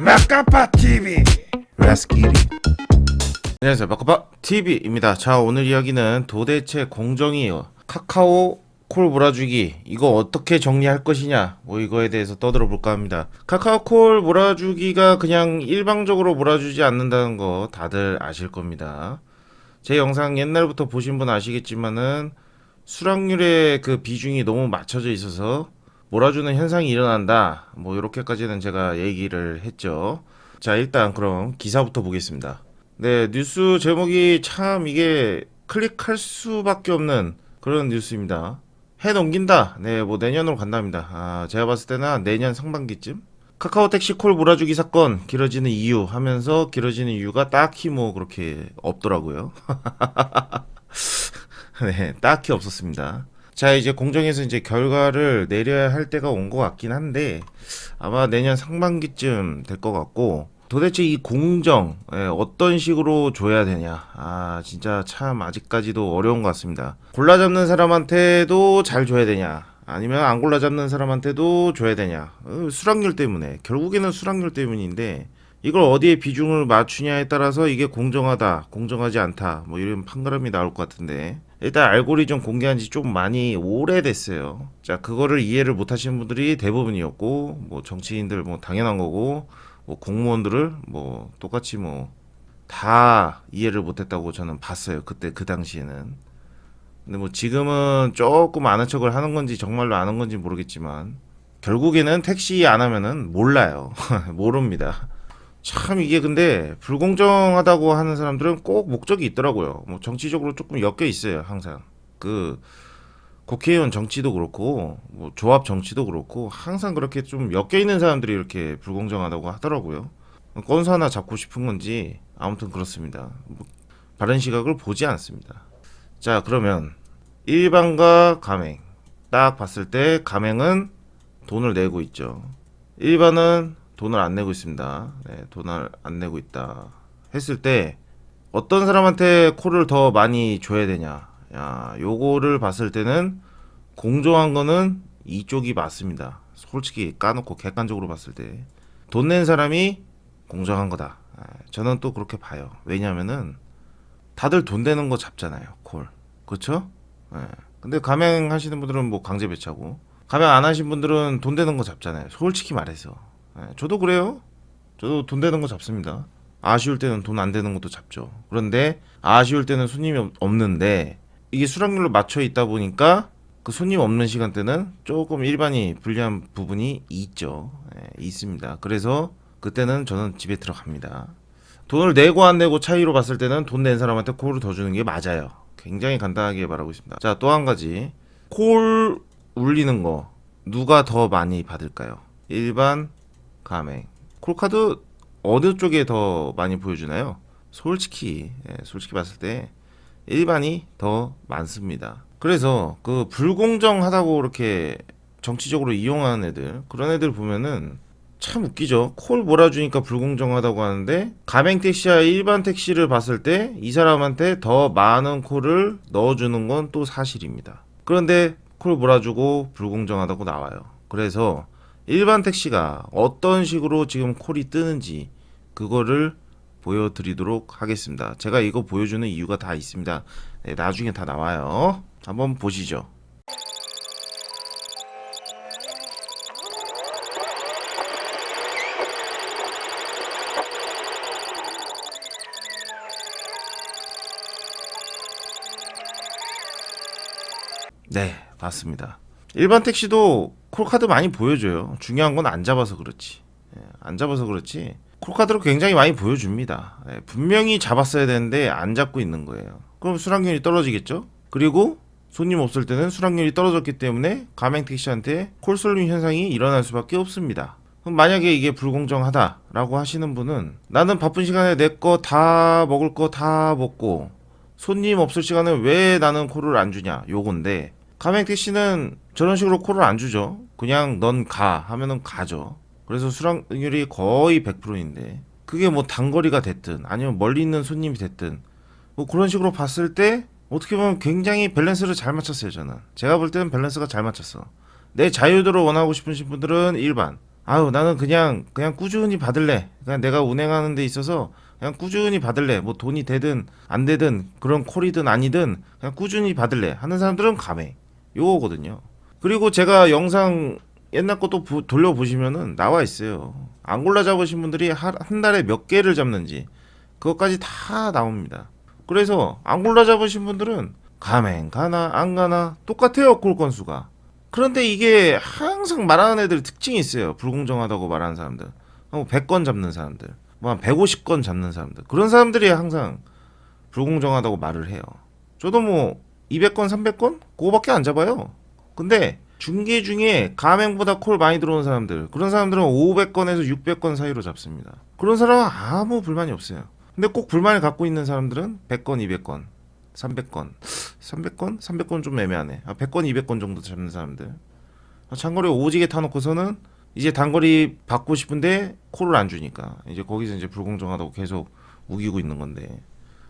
마카파 TV. Let's get it. 안녕하세요, 마카파 TV입니다. 자, 오늘 이야기는 도대체 공정이 카카오 콜 몰아주기 이거 어떻게 정리할 것이냐, 뭐 이거에 대해서 떠들어 볼까 합니다. 카카오 콜 몰아주기가 그냥 일방적으로 몰아주지 않는다는 거 다들 아실 겁니다. 제 영상 옛날부터 보신 분 아시겠지만은 수락률의 그 비중이 너무 맞춰져 있어서 몰아주는 현상이 일어난다, 뭐 이렇게까지는 제가 얘기를 했죠. 자, 일단 그럼 기사부터 보겠습니다. 네, 뉴스 제목이 참 이게 클릭할 수밖에 없는 그런 뉴스입니다. 해 넘긴다. 네, 뭐 내년으로 간답니다. 제가 봤을 때는 내년 상반기쯤. 카카오 택시 콜 몰아주기 사건 길어지는 이유 하면서 길어지는 이유가 딱히 뭐 그렇게 없더라고요. 네, 딱히 없었습니다. 자, 이제 공정에서 이제 결과를 내려야 할 때가 온 것 같긴 한데 아마 내년 상반기쯤 될 것 같고, 도대체 이 공정 어떤 식으로 줘야 되냐, 진짜 참 아직까지도 어려운 것 같습니다. 골라 잡는 사람한테도 잘 줘야 되냐, 아니면 안 골라 잡는 사람한테도 줘야 되냐, 수락률 때문에, 결국에는 수락률 때문인데 이걸 어디에 비중을 맞추냐에 따라서 이게 공정하다 공정하지 않다 뭐 이런 판가름이 나올 것 같은데, 일단 알고리즘 공개한 지 좀 많이 오래됐어요. 자, 그거를 이해를 못 하시는 분들이 대부분이었고, 뭐 정치인들 뭐 당연한 거고, 뭐 공무원들을 뭐 똑같이 뭐 다 이해를 못했다고 저는 봤어요, 그때 그 당시에는. 근데 뭐 지금은 조금 아는 척을 하는 건지 정말로 아는 건지 모르겠지만 결국에는 택시 안 하면은 몰라요. 모릅니다. 참 이게 근데 불공정하다고 하는 사람들은 꼭 목적이 있더라고요. 뭐 정치적으로 조금 엮여 있어요, 항상. 그 국회의원 정치도 그렇고 뭐 조합 정치도 그렇고 항상 그렇게 좀 엮여 있는 사람들이 이렇게 불공정하다고 하더라고요. 건수 하나 잡고 싶은 건지 아무튼 그렇습니다. 뭐 바른 시각을 보지 않습니다. 자, 그러면 일반과 가맹 딱 봤을 때 가맹은 돈을 내고 있죠. 일반은 돈을 안 내고 있습니다. 네, 돈을 안 내고 있다 했을 때 어떤 사람한테 콜을 더 많이 줘야 되냐, 요거를 봤을 때는 공정한 거는 이쪽이 맞습니다. 솔직히 까놓고 객관적으로 봤을 때 돈 낸 사람이 공정한 거다. 저는 또 그렇게 봐요. 왜냐면은 다들 돈 되는 거 잡잖아요, 콜. 그렇죠? 근데 가맹 하시는 분들은 뭐 강제 배차고, 가맹 안 하신 분들은 돈 되는 거 잡잖아요, 솔직히 말해서. 저도 그래요. 저도 돈 되는 거 잡습니다. 아쉬울 때는 돈 안 되는 것도 잡죠. 그런데 아쉬울 때는 손님이 없는데 이게 수락률로 맞춰 있다 보니까 그 손님 없는 시간대는 조금 일반이 불리한 부분이 있죠. 있습니다. 그래서 그때는 저는 집에 들어갑니다. 돈을 내고 안 내고 차이로 봤을 때는 돈 낸 사람한테 콜을 더 주는 게 맞아요. 굉장히 간단하게 말하고 있습니다. 자, 또 한 가지. 콜 울리는 거 누가 더 많이 받을까요? 일반, 가맹. 콜카드 어느 쪽에 더 많이 보여주나요? 솔직히 봤을 때 일반이 더 많습니다. 그래서 그 불공정하다고 이렇게 정치적으로 이용하는 애들, 그런 애들 보면은 참 웃기죠. 콜 몰아주니까 불공정하다고 하는데 가맹 택시와 일반 택시를 봤을 때 이 사람한테 더 많은 콜을 넣어주는 건 또 사실입니다. 그런데 콜 몰아주고 불공정하다고 나와요. 그래서 일반 택시가 어떤 식으로 지금 콜이 뜨는지 그거를 보여드리도록 하겠습니다. 제가 이거 보여주는 이유가 다 있습니다. 네, 나중에 다 나와요. 한번 보시죠. 네, 맞습니다. 일반 택시도 콜카드 많이 보여줘요. 중요한 건 안 잡아서 그렇지. 안 잡아서 그렇지 콜카드로 굉장히 많이 보여줍니다. 분명히 잡았어야 되는데 안 잡고 있는 거예요. 그럼 수락률이 떨어지겠죠? 그리고 손님 없을 때는 수락률이 떨어졌기 때문에 가맹 택시한테 콜 쏠림 현상이 일어날 수밖에 없습니다. 그럼 만약에 이게 불공정하다라고 하시는 분은, 나는 바쁜 시간에 내 거 다 먹을 거 다 먹고 손님 없을 시간에 왜 나는 콜을 안 주냐, 요건데 가맹 택시는 저런 식으로 콜을 안 주죠. 그냥 넌 가 하면은 가죠. 그래서 수락률이 거의 100%인데 그게 뭐 단거리가 됐든 아니면 멀리 있는 손님이 됐든 뭐 그런 식으로 봤을 때 어떻게 보면 굉장히 밸런스를 잘 맞췄어요. 제가 볼 때는 밸런스가 잘 맞췄어. 내 자유도를 원하고 싶으신 분들은 일반, 아유 나는 그냥 꾸준히 받을래. 그냥 내가 운행하는 데 있어서 그냥 꾸준히 받을래. 뭐 돈이 되든 안 되든 그런 콜이든 아니든 그냥 꾸준히 받을래 하는 사람들은 감해. 요거거든요. 그리고 제가 영상 옛날 것도 돌려보시면은 나와 있어요. 앙골라 잡으신 분들이 한 달에 몇 개를 잡는지 그것까지 다 나옵니다. 그래서 앙골라 잡으신 분들은 가면 가나 안 가나 똑같아요, 콜 건수가. 그런데 이게 항상 말하는 애들 특징이 있어요. 불공정하다고 말하는 사람들. 100건 잡는 사람들, 뭐 한 150건 잡는 사람들. 그런 사람들이 항상 불공정하다고 말을 해요. 저도 뭐 200건, 300건? 그거밖에 안 잡아요. 근데 중계 중에 가맹보다 콜 많이 들어오는 사람들, 그런 사람들은 500건에서 600건 사이로 잡습니다. 그런 사람은 아무 불만이 없어요. 근데 꼭 불만을 갖고 있는 사람들은 100건, 200건, 300건. 300건? 300건 좀 애매하네. 100건, 200건 정도 잡는 사람들. 장거리 오지게 타놓고서는 이제 단거리 받고 싶은데 콜을 안 주니까 이제 거기서 이제 불공정하다고 계속 우기고 있는 건데.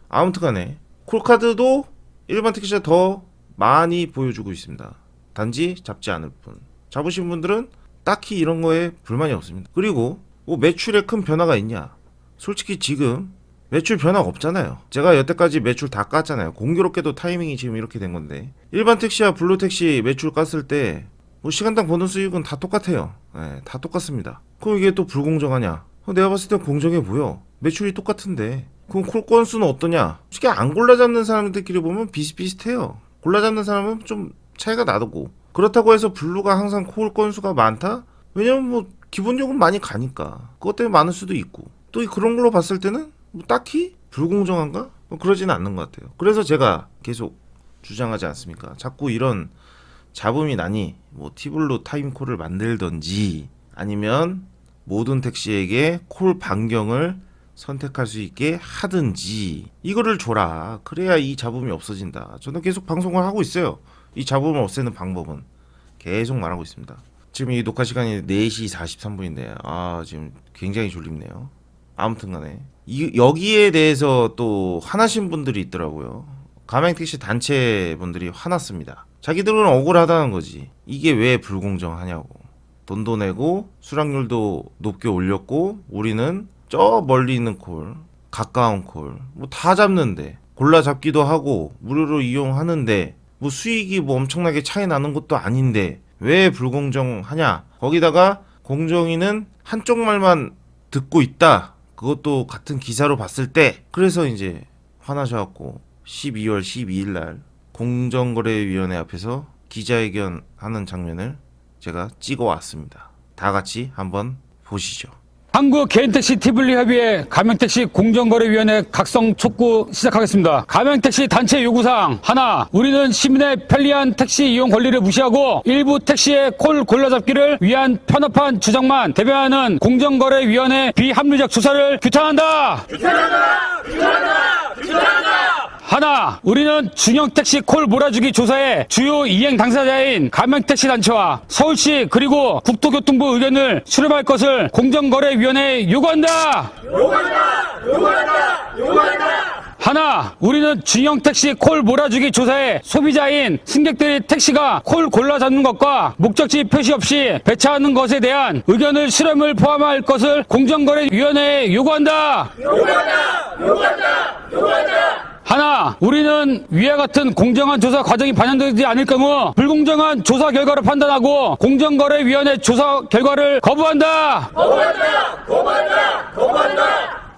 아무튼간에 콜카드도 일반 택시가 더 많이 보여주고 있습니다. 단지 잡지 않을 뿐. 잡으신 분들은 딱히 이런 거에 불만이 없습니다. 그리고 뭐 매출에 큰 변화가 있냐? 솔직히 지금 매출 변화가 없잖아요. 제가 여태까지 매출 다 깠잖아요. 공교롭게도 타이밍이 지금 이렇게 된 건데, 일반 택시와 블루 택시 매출 깠을 때 뭐 시간당 버는 수익은 다 똑같아요. 네, 다 똑같습니다. 그럼 이게 또 불공정하냐? 내가 봤을 땐 공정해 보여. 매출이 똑같은데 그럼 콜 건수는 어떠냐? 솔직히 안 골라 잡는 사람들끼리 보면 비슷비슷해요. 골라 잡는 사람은 좀 차이가 나고, 그렇다고 해서 블루가 항상 콜 건수가 많다? 왜냐면 뭐 기본 요금 많이 가니까 그것 때문에 많을 수도 있고, 또 그런 걸로 봤을 때는 뭐 딱히 불공정한가? 뭐 그러지는 않는 것 같아요. 그래서 제가 계속 주장하지 않습니까? 자꾸 이런 잡음이 나니 뭐 티블루 타임콜을 만들던지 아니면 모든 택시에게 콜 반경을 선택할 수 있게 하든지 이거를 줘라. 그래야 이 잡음이 없어진다. 저는 계속 방송을 하고 있어요. 이 잡음을 없애는 방법은 계속 말하고 있습니다. 지금 이 녹화 시간이 4시 43분인데 지금 굉장히 졸립네요. 아무튼 간에 여기에 대해서 또 화나신 분들이 있더라고요. 가맹택시 단체 분들이 화났습니다. 자기들은 억울하다는 거지. 이게 왜 불공정하냐고. 돈도 내고 수락률도 높게 올렸고 우리는 저 멀리 있는 콜, 가까운 콜 뭐 다 잡는데, 골라 잡기도 하고 무료로 이용하는데 뭐 수익이 뭐 엄청나게 차이 나는 것도 아닌데 왜 불공정하냐. 거기다가 공정위는 한쪽 말만 듣고 있다. 그것도 같은 기사로 봤을 때. 그래서 이제 화나셔갖고 12월 12일 날 공정거래위원회 앞에서 기자회견 하는 장면을 제가 찍어왔습니다. 다 같이 한번 보시죠. 한국 개인택시 티블리 협의회 가맹택시 공정거래위원회 각성 촉구 시작하겠습니다. 가맹택시 단체 요구사항 하나, 우리는 시민의 편리한 택시 이용 권리를 무시하고 일부 택시의 콜 골라잡기를 위한 편협한 주장만 대변하는 공정거래위원회 비합리적 조사를 규탄한다. 하나, 우리는 중형택시 콜 몰아주기 조사의 주요 이행 당사자인 가맹택시 단체와 서울시 그리고 국토교통부 의견을 수렴할 것을 공정거래위원회에 요구한다. 하나, 우리는 중형택시 콜 몰아주기 조사에 소비자인 승객들이 택시가 콜 골라 잡는 것과 목적지 표시 없이 배차하는 것에 대한 의견을 수렴을 포함할 것을 공정거래위원회에 요구한다. 하나, 우리는 위와 같은 공정한 조사 과정이 반영되지 않을 경우 불공정한 조사 결과를 판단하고 공정거래위원회 조사 결과를 거부한다.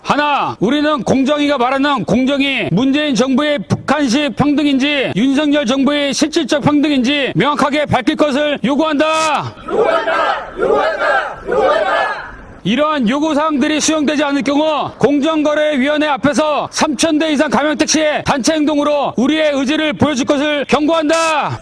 하나, 우리는 공정위가 말하는 공정이 문재인 정부의 북한식 평등인지 윤석열 정부의 실질적 평등인지 명확하게 밝힐 것을 요구한다. 이러한 요구사항들이 수용되지 않을 경우 공정거래위원회 앞에서 3,000대 이상 가맹택시의 단체 행동으로 우리의 의지를 보여줄 것을 경고한다.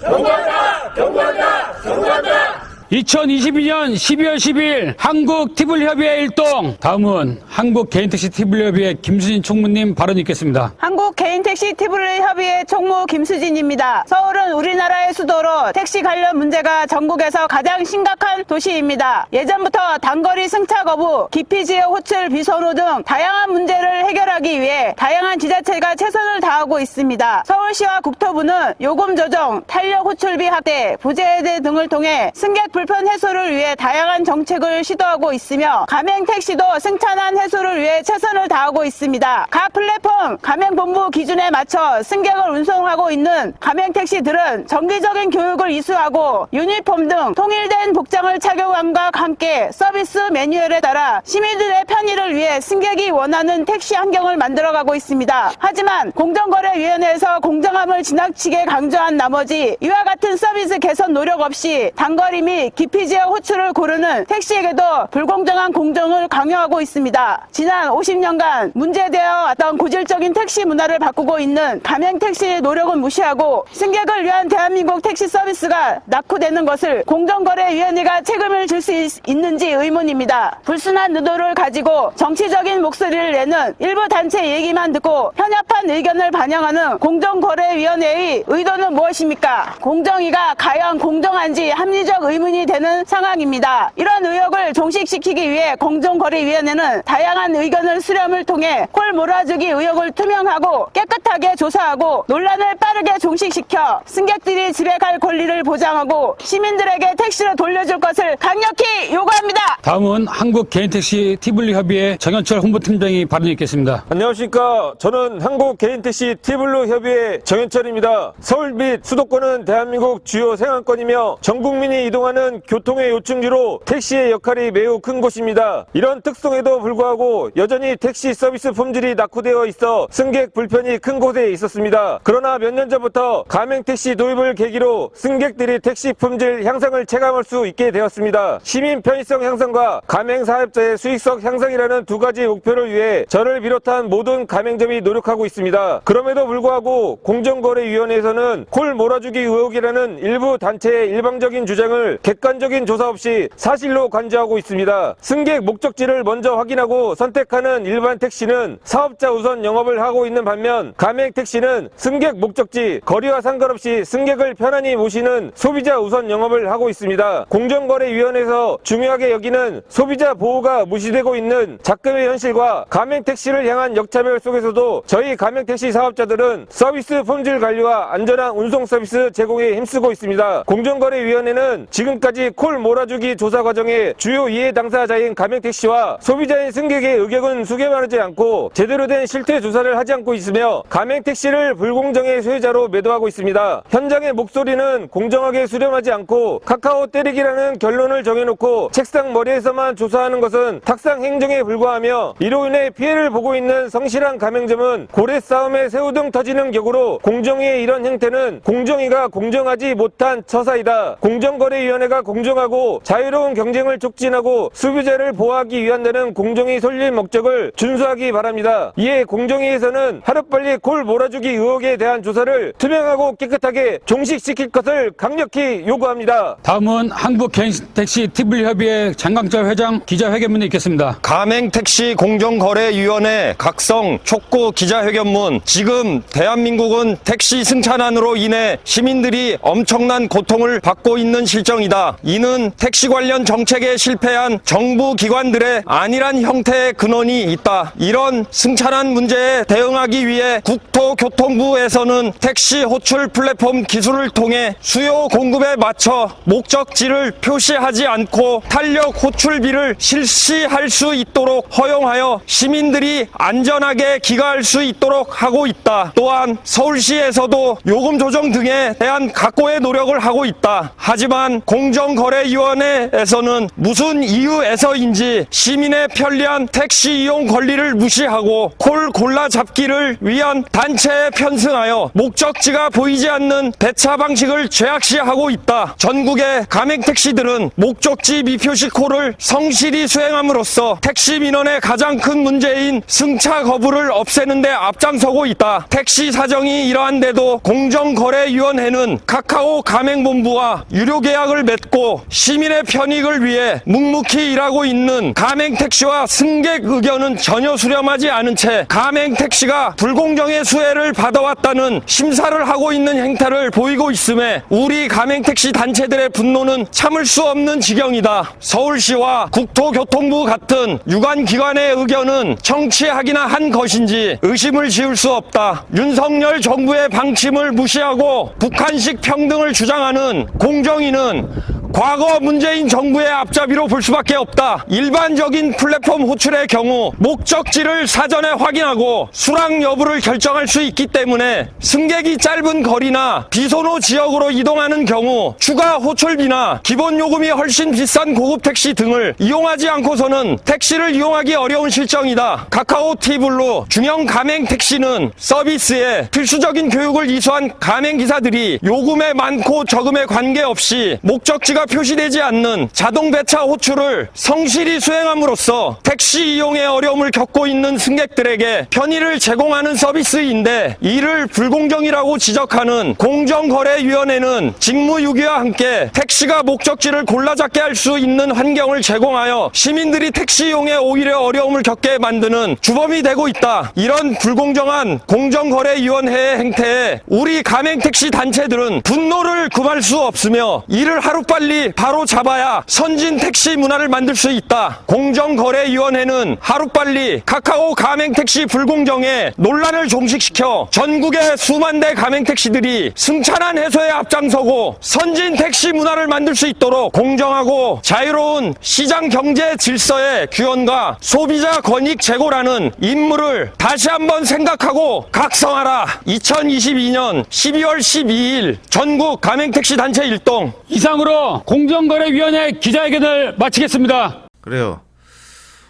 2022년 12월 12일 한국 티블리협의회 일동. 다음은 한국 개인택시 티블리협의회 김수진 총무님 발언 있겠습니다. 한국 개인택시 티블리협의회 총무 김수진입니다. 서울은 우리나라의 수도로 택시 관련 문제가 전국에서 가장 심각한 도시입니다. 예전부터 단거리 승차 거부, 기피지역 호출 비선호 등 다양한 문제를 해결하기 위해 다양한 지자체가 최선을 다하고 있습니다. 서울시와 국토부는 요금 조정, 탄력 호출비 확대, 부재 해제 등을 통해 승객 불편 해소를 위해 다양한 정책을 시도하고 있으며 가맹택시도 승차난 해소를 위해 최선을 다하고 있습니다. 각 플랫폼 가맹본부 기준에 맞춰 승객을 운송하고 있는 가맹택시들은 정기적인 교육을 이수하고 유니폼 등 통일된 복장을 착용함과 함께 서비스 매뉴얼에 따라 시민들의 편의를 위해 승객이 원하는 택시 환경을 만들어가고 있습니다. 하지만 공정거래위원회에서 공정함을 지나치게 강조한 나머지 이와 같은 서비스 개선 노력 없이 단거리 및 기피 지역 호출을 고르는 택시에게도 불공정한 공정을 강요하고 있습니다. 지난 50년간 문제되어 왔던 고질적인 택시 문화를 바꾸고 있는 가맹택시의 노력은 무시하고 승객을 위한 대한민국 택시 서비스가 낙후되는 것을 공정거래위원회가 책임을 질 수 있는지 의문입니다. 불순한 의도를 가지고 정치적인 목소리를 내는 일부 단체 얘기만 듣고 편협한 의견을 반영하는 공정거래위원회의 의도는 무엇입니까? 공정위가 과연 공정한지 합리적 의문이 되는 상황입니다. 이런 의혹을 종식시키기 위해 공정거래위원회는 다양한 의견을 수렴을 통해 콜 몰아주기 의혹을 투명하고 깨끗하게 조사하고 논란을 빠르게 종식시켜 승객들이 집에 갈 권리를 보장하고 시민들에게 택시를 돌려줄 것을 강력히 요구합니다. 다음은 한국개인택시 티블리협의회 정현철 홍보팀장이 발언이 있겠습니다. 안녕하십니까. 저는 한국개인택시 티블루 협의회 정현철입니다. 서울 및 수도권은 대한민국 주요 생활권이며 전 국민이 이동하는 교통의 요충지로 택시의 역할이 매우 큰 곳입니다. 이런 특성에도 불구하고 여전히 택시 서비스 품질이 낙후되어 있어 승객 불편이 큰 곳에 있었습니다. 그러나 몇 년 전부터 가맹택시 도입을 계기로 승객들이 택시 품질 향상을 체감할 수 있게 되었습니다. 시민 편의성 향상과 가맹사업자의 수익성 향상이라는 두 가지 목표를 위해 저를 비롯한 모든 가맹점이 노력하고 있습니다. 그럼에도 불구하고 공정거래위원회에서는 콜 몰아주기 의혹이라는 일부 단체의 일방적인 주장을 객관적인 조사 없이 사실로 간주하고 있습니다. 승객 목적지를 먼저 확인하고 선택하는 일반 택시는 사업자 우선 영업을 하고 있는 반면 가맹택시는 승객 목적지, 거리와 상관없이 승객을 편안히 모시는 소비자 우선 영업을 하고 있습니다. 공정거래위원회에서 중요하게 여기는 소비자 보호가 무시되고 있는 작금의 현실과 가맹택시를 향한 역차별 속에서도 저희 가맹택시 사업자들은 서비스 품질 관리와 안전한 운송 서비스 제공에 힘쓰고 있습니다. 공정거래위원회는 지금까지 콜 몰아주기 조사 과정에 주요 이해 당사자인 가맹택시와 소비자인 승객의 의견은 수렴하지 않고 제대로 된 실태 조사를 하지 않고 있으며 가맹택시를 불공정의 소유자로 매도하고 있습니다. 현장의 목소리는 공정하게 수렴하지 않고 카카오 때리기라는 결론을 정해놓고 책상 머리에서만 조사하는 것은 탁상 행정에 불과하며 이로 인해 피해를 보고 있는 성실한 가맹점은 고래 싸움에 새우등 터지는 격으로 공정위의 이런 행태는 공정위가 공정하지 못한 처사이다. 공정거래위원회가 공정하고 자유로운 경쟁을 촉진하고 소비자를 보호하기 위한 데는 공정위 설립 목적을 준수하기 바랍니다. 이에 공정위에서는 하루빨리 콜 몰아주기 의혹에 대한 조사를 투명하고 깨끗하게 종식시킬 것을 강력히 요구합니다. 다음은 한국개인택시 티블리협의회 장강철 회장 기자회견문이 있겠습니다. 가맹택시 공정거래위원회 각성 촉구 기자회견문. 지금 대한민국은 택시 승차난으로 인해 시민들이 엄청난 고통을 받고 있는 실정이다. 이는 택시 관련 정책에 실패한 정부 기관들의 안일한 형태의 근원이 있다. 이런 승차난 문제에 대응하기 위해 국토교통부에서는 택시 호출 플랫폼 기술을 통해 수요 공급에 맞춰 목적지를 표시하지 않고 탄력 호출비를 실시할 수 있도록 허용하여 시민들이 안전하게 귀가할 수 있도록 하고 있다. 또한 서울시에서도 요금 조정 등에 대한 각고의 노력을 하고 있다. 하지만 공정거래위원회에서는 무슨 이유에서인지 시민의 편리한 택시 이용 권리를 무시하고 콜 골라 잡기를 위한 단체에 편승하여 목적지가 보이지 않는 배차 방식을 죄악시하고 있다. 전국의 가맹택시들은 목적지 미표시 콜을 성실히 수행함으로써 택시 민원의 가장 큰 문제인 승차 거부를 없애는 데 앞장서고 있다. 택시 사정이 이러한데도 공정거래위원회는 카카오 가맹본부와 유료계약을 맺고 시민의 편익을 위해 묵묵히 일하고 있는 가맹택시와 승객 의견은 전혀 수렴하지 않은 채 가맹택시가 불공정의 수혜를 받아왔다는 심사를 하고 있는 행태를 보이고 있음에 우리 가맹택시 단체들의 분노는 참을 수 없는 지경이다. 서울시와 국토교통부 같은 유관기관의 의견은 청취하기나 한 것인지 의심을 지을 수 없다. 윤석열 정부의 방침을 무시하고 북한식 평등을 주장하는 공정위는 과거 문재인 정부의 앞잡이로 볼 수밖에 없다. 일반적인 플랫폼 호출의 경우 목적지를 사전에 확인하고 수락 여부를 결정할 수 있기 때문에 승객이 짧은 거리나 비선호 지역으로 이동하는 경우 추가 호출비나 기본 요금이 훨씬 비싼 고급 택시 등을 이용하지 않고서는 택시를 이용하기 어려운 실정이다. 카카오 티블루 중형 가맹 택시는 서비스에 필수적인 교육을 이수한 가맹 기사들이 요금에 많고 적음에 관계없이 목적지가 표시되지 않는 자동 배차 호출을 성실히 수행함으로써 택시 이용에 어려움을 겪고 있는 승객들에게 편의를 제공하는 서비스인데, 이를 불공정이라고 지적하는 공정거래위원회는 직무유기와 함께 택시가 목적지를 골라 잡게 할 수 있는 환경을 제공하여 시민들이 택시 이용에 오히려 어려움을 겪게 만드는 주범이 되고 있다. 이런 불공정한 공정거래위원회의 행태에 우리 가맹택시 단체들은 분노를 금할 수 없으며 이를 하루빨리 바로 잡아야 선진 택시 문화를 만들 수 있다. 공정거래위원회는 하루빨리 카카오 가맹택시 불공정에 논란을 종식시켜 전국의 수만 대 가맹택시들이 승차난 해소에 앞장서고 선진 택시 문화를 만들 수 있도록 공정하고 자유로운 시장 경제 질서의 규현과 소비자 권익 제고라는 임무를 다시 한번 생각하고 각성하라. 2022년 12월 12일 전국 가맹택시 단체 일동. 이상으로 공정거래위원회 기자회견을 마치겠습니다. 그래요.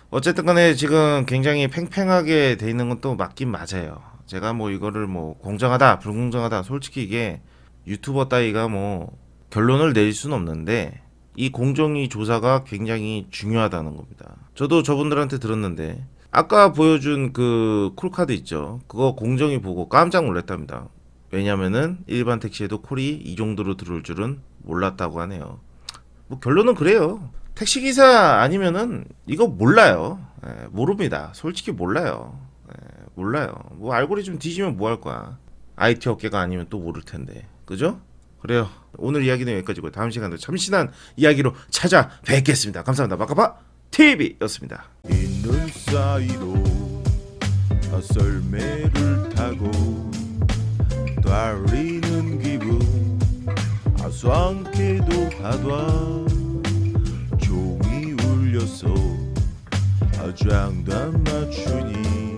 어쨌든 간에 지금 굉장히 팽팽하게 돼 있는 건 또 맞긴 맞아요. 제가 뭐 이거를 뭐 공정하다 불공정하다 솔직히 이게 유튜버 따위가 뭐 결론을 내릴 수는 없는데, 이 공정위 조사가 굉장히 중요하다는 겁니다. 저도 저분들한테 들었는데 아까 보여준 그 콜카드 있죠, 그거 공정위 보고 깜짝 놀랐답니다. 왜냐면은 일반 택시에도 콜이 이 정도로 들어올 줄은 몰랐다고 하네요. 뭐 결론은 그래요. 택시기사 아니면은 이거 몰라요. 모릅니다. 솔직히 몰라요. 몰라요. 뭐 알고리즘 뒤지면 뭐 할 거야. IT 업계가 아니면 또 모를 텐데. 그죠? 그래요. 오늘 이야기는 여기까지고요. 다음 시간도 참신한 이야기로 찾아뵙겠습니다. 감사합니다. 마카파 TV였습니다. 있는 사이로 썰매를 타고 달리는 기분 아수안게도 가둬 종이 울려서 장단 맞추니